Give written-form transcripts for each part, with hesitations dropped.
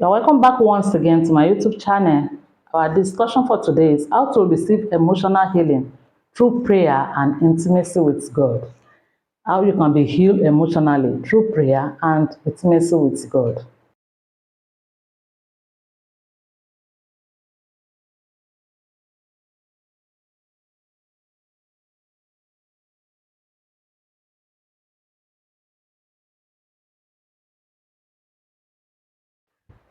You're welcome back once again to my YouTube channel. Our discussion for today is how to receive emotional healing through prayer and intimacy with God. How you can be healed emotionally through prayer and intimacy with God.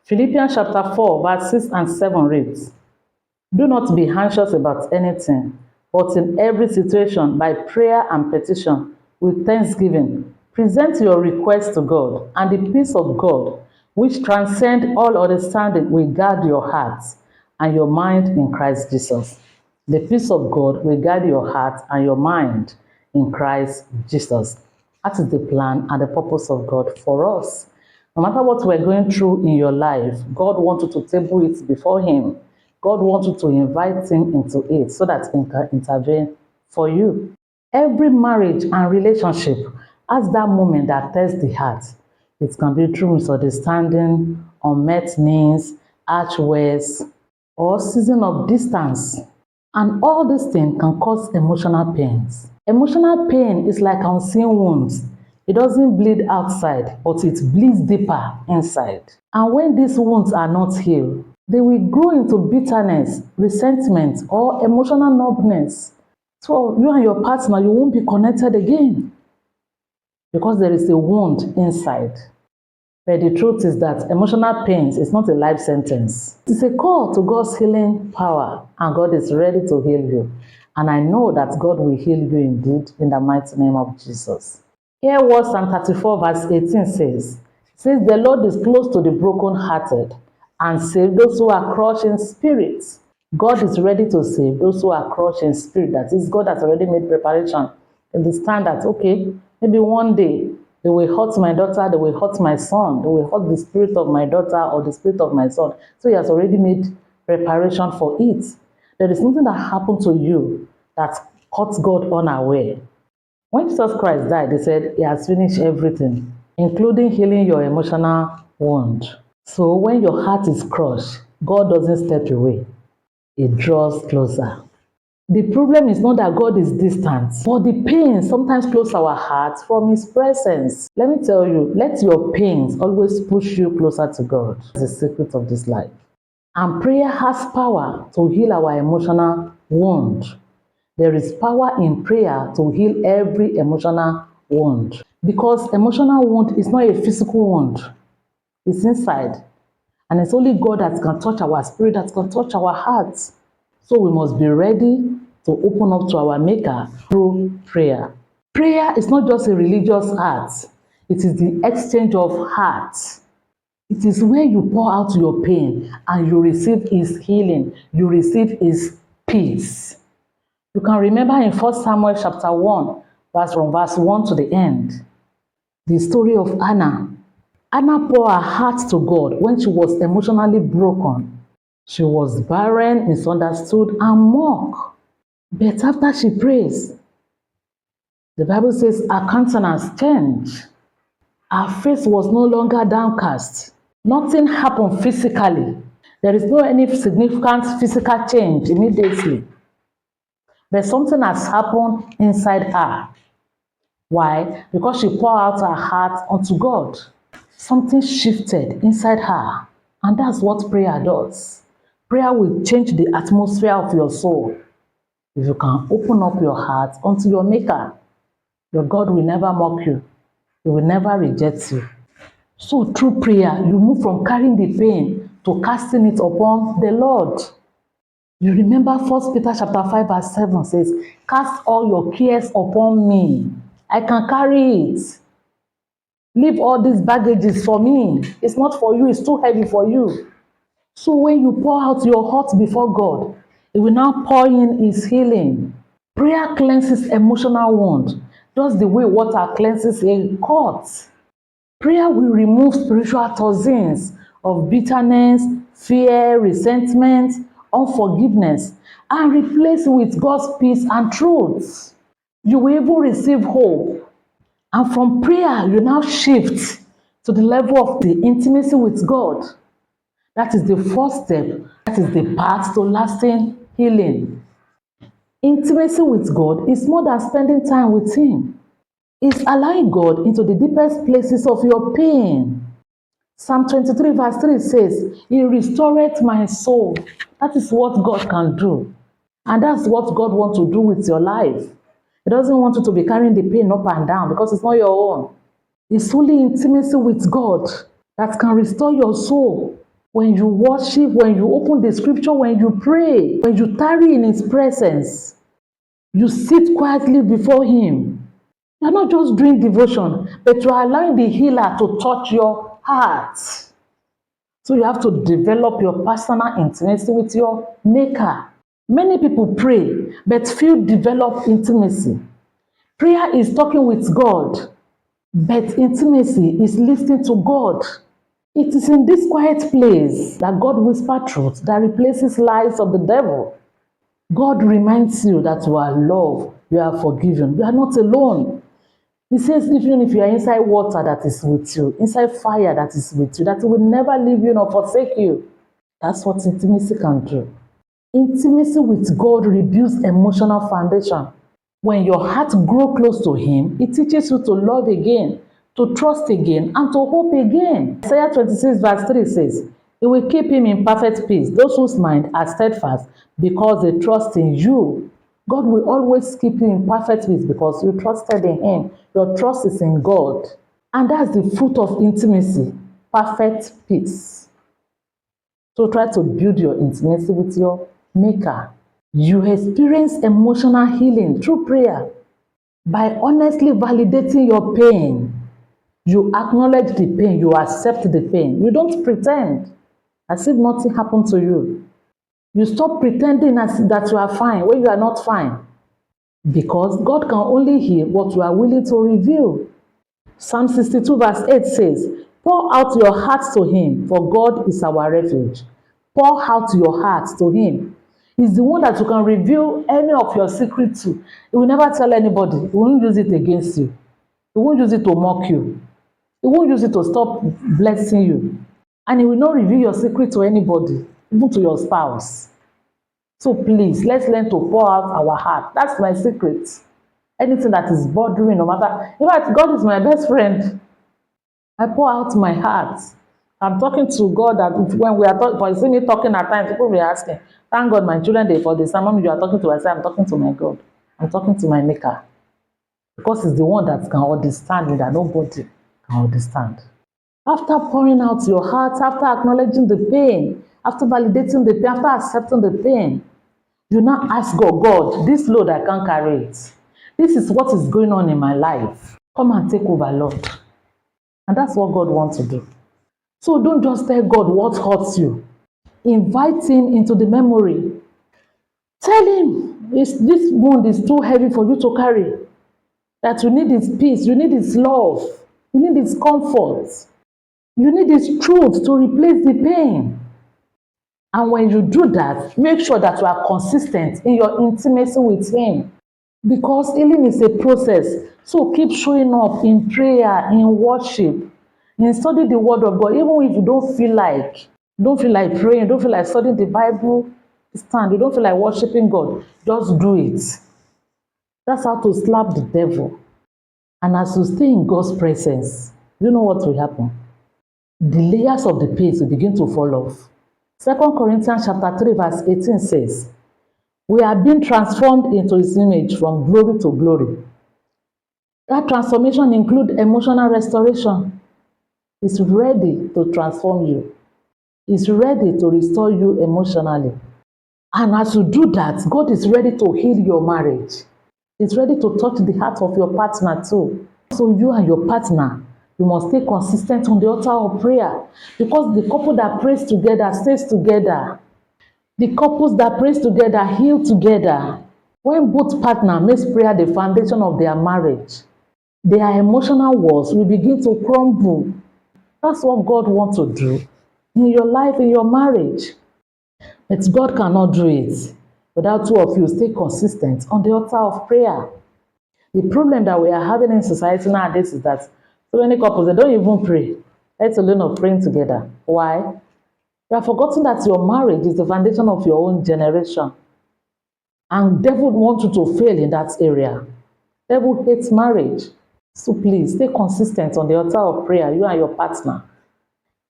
Philippians chapter 4, verse 6 and 7 reads, "Do not be anxious about anything, but in every situation, by prayer and petition, with thanksgiving, present your requests to God, and the peace of God, which transcends all understanding, will guard your hearts and your mind in Christ Jesus." The peace of God will guard your heart and your mind in Christ Jesus. That is the plan and the purpose of God for us. No matter what we're going through in your life, God wants you to table it before Him. God wants you to invite Him into it so that He can intervene for you. Every marriage and relationship has that moment that tests the heart. It can be through misunderstanding, unmet needs, harsh words, or season of distance. And all these things can cause emotional pains. Emotional pain is like unseen wounds. It doesn't bleed outside, but it bleeds deeper inside. And when these wounds are not healed, they will grow into bitterness, resentment, or emotional numbness. So you and your partner, you won't be connected again because there is a wound inside. But the truth is that emotional pain is not a life sentence. It's a call to God's healing power, and God is ready to heal you. And I know that God will heal you indeed in the mighty name of Jesus. Here what Psalm 34 verse 18 says, "The Lord is close to the brokenhearted and save those who are crushed in spirit." God is ready to save those who are crushed in spirit. That is, God has already made preparation. Understand that, okay, maybe one day they will hurt my daughter, they will hurt my son, they will hurt the spirit of my daughter or the spirit of my son. So He has already made preparation for it. There is nothing that happened to you that caught God unaware. When Jesus Christ died, He said He has finished everything, including healing your emotional wound. So when your heart is crushed, God doesn't step away. He draws closer. The problem is not that God is distant, but the pain sometimes closes our hearts from His presence. Let me tell you, let your pains always push you closer to God. That's the secret of this life. And prayer has power to heal our emotional wound. There is power in prayer to heal every emotional wound. Because emotional wound is not a physical wound. It's inside. And it's only God that can touch our spirit, that can touch our hearts. So we must be ready to open up to our Maker through prayer. Prayer is not just a religious act. It is the exchange of hearts. It is where you pour out your pain and you receive His healing. You receive His peace. You can remember in 1 Samuel chapter 1, from verse 1 to the end, the story of Anna. Anna poured her heart to God when she was emotionally broken. She was barren, misunderstood, and mocked. But after she prays, the Bible says her countenance changed. Her face was no longer downcast. Nothing happened physically. There is no any significant physical change immediately. But something has happened inside her. Why? Because she poured out her heart unto God. Something shifted inside her. And that's what prayer does. Prayer will change the atmosphere of your soul. If you can open up your heart unto your Maker, your God will never mock you. He will never reject you. So through prayer, you move from carrying the pain to casting it upon the Lord. You remember 1 Peter chapter 5 verse 7 says, "Cast all your cares upon me. I can carry it. Leave all these baggages for me. It's not for you. It's too heavy for you." So when you pour out your heart before God, He will now pour in His healing. Prayer cleanses emotional wound, just the way water cleanses a cut. Prayer will remove spiritual toxins of bitterness, fear, resentment, unforgiveness, and replace it with God's peace and truth. You will even receive hope. And from prayer, you now shift to the level of the intimacy with God. That is the first step. That is the path to lasting healing. Intimacy with God is more than spending time with Him. It's allowing God into the deepest places of your pain. Psalm 23 verse 3 says, He restoreth my soul. That is what God can do. And that's what God wants to do with your life. He doesn't want you to be carrying the pain up and down because it's not your own. It's only intimacy with God that can restore your soul. When you worship, when you open the scripture, when you pray, when you tarry in His presence, you sit quietly before Him. You're not just doing devotion, but you're allowing the healer to touch your heart. So you have to develop your personal intimacy with your Maker. Many people pray, but few develop intimacy. Prayer is talking with God, but intimacy is listening to God. It is in this quiet place that God whispers truth that replaces lies of the devil. God reminds you that you are loved, you are forgiven, you are not alone. He says, even if you are inside water that is with you, inside fire that is with you, that He will never leave you nor forsake you. That's what intimacy can do. Intimacy with God rebuilds emotional foundation. When your heart grows close to Him, it teaches you to love again, to trust again, and to hope again. Isaiah 26 verse 3 says, He will keep him in perfect peace, those whose mind are steadfast, because they trust in you. God will always keep you in perfect peace because you trusted in Him. Your trust is in God. And that's the fruit of intimacy, perfect peace. So try to build your intimacy with your Maker. You experience emotional healing through prayer by honestly validating your pain. You acknowledge the pain, you accept the pain. You don't pretend as if nothing happened to you. You stop pretending as that you are fine when you are not fine. Because God can only heal what you are willing to reveal. Psalm 62 verse 8 says, Pour out your hearts to Him, for God is our refuge. Pour out your hearts to Him. He's the one that you can reveal any of your secret to. He will never tell anybody. He won't use it against you. He won't use it to mock you. He won't use it to stop blessing you. And He will not reveal your secret to anybody, even to your spouse. So please, let's learn to pour out our heart. That's my secret. Anything that is bothering, no matter. In fact, God is my best friend. I pour out my heart. I'm talking to God that when we are talking, for you see me talking at times, people will be asking, thank God my children, they for the sermon you are talking to, I say, I'm talking to my God. I'm talking to my Maker. Because He's the one that can understand me, that nobody can understand. After pouring out your heart, after acknowledging the pain, after validating the pain, after accepting the pain, you now ask God, God, this load I can't carry it. This is what is going on in my life. Come and take over, Lord. And that's what God wants to do. So don't just tell God what hurts you. Invite Him into the memory. Tell Him this wound is too heavy for you to carry. That you need His peace, you need His love, you need His comfort. You need His truth to replace the pain. And when you do that, make sure that you are consistent in your intimacy with Him. Because healing is a process. So keep showing up in prayer, in worship, in studying the Word of God. Even if you don't feel like praying, you don't feel like studying the Bible, stand, you don't feel like worshiping God, just do it. That's how to slap the devil. And as you stay in God's presence, you know what will happen? The layers of the pains will begin to fall off. 2 Corinthians chapter 3 verse 18 says, we are being transformed into His image from glory to glory. That transformation includes emotional restoration. It's ready to transform you. It's ready to restore you emotionally. And as you do that, God is ready to heal your marriage. He's ready to touch the heart of your partner too. So you and your partner, you must stay consistent on the altar of prayer. Because the couple that prays together stays together. The couples that prays together heal together. When both partners make prayer the foundation of their marriage, their emotional walls will begin to crumble. That's what God wants to do in your life, in your marriage. But God cannot do it without two of you stay consistent on the altar of prayer. The problem that we are having in society nowadays is that so many couples, they don't even pray, let alone of praying together. Why? You have forgotten that your marriage is the foundation of your own generation. And devil wants you to fail in that area. Devil hates marriage. So please stay consistent on the altar of prayer, you and your partner.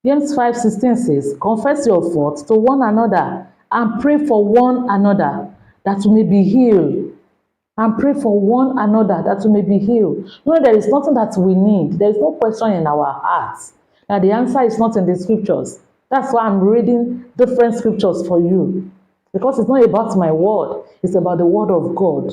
James 5:16 says, confess your faults to one another and pray for one another that you may be healed. And pray for one another that you may be healed. You know, there is nothing that we need. There is no question in our hearts. That the answer is not in the scriptures. That's why I'm reading different scriptures for you. Because it's not about my word, it's about the word of God.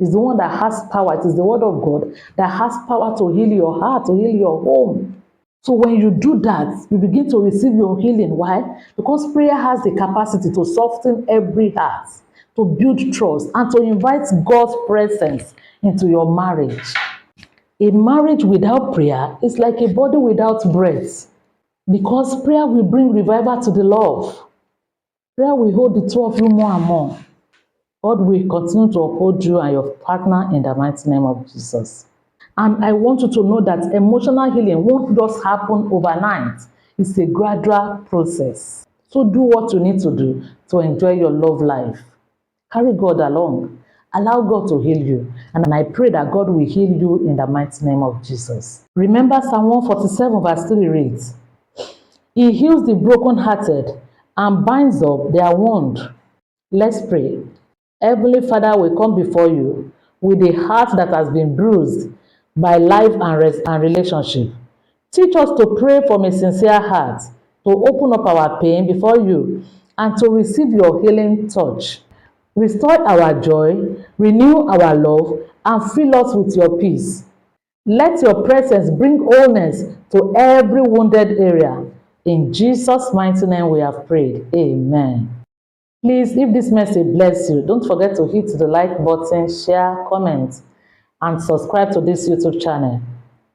It's the one that has power. It is the word of God that has power to heal your heart, to heal your home. So when you do that, you begin to receive your healing. Why? Because prayer has the capacity to soften every heart, to build trust, and to invite God's presence into your marriage. A marriage without prayer is like a body without breath. Because prayer will bring revival to the love. Prayer will hold the two of you more and more. God will continue to uphold you and your partner in the mighty name of Jesus. And I want you to know that emotional healing won't just happen overnight. It's a gradual process. So do what you need to do to enjoy your love life. Carry God along. Allow God to heal you. And I pray that God will heal you in the mighty name of Jesus. Remember Psalm 147 verse 3 reads, He heals the brokenhearted and binds up their wound. Let's pray. Heavenly Father, we come before you with a heart that has been bruised by life and relationship. Teach us to pray from a sincere heart, to open up our pain before you, and to receive your healing touch. Restore our joy, renew our love, and fill us with your peace. Let your presence bring wholeness to every wounded area. In Jesus' mighty name we have prayed. Amen. Please, if this message bless you, don't forget to hit the like button, share, comment, and subscribe to this YouTube channel.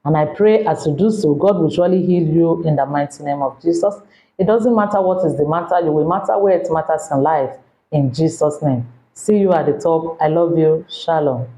And I pray as you do so, God will surely heal you in the mighty name of Jesus. It doesn't matter what is the matter, you will matter where it matters in life. In Jesus' name. See you at the top. I love you. Shalom.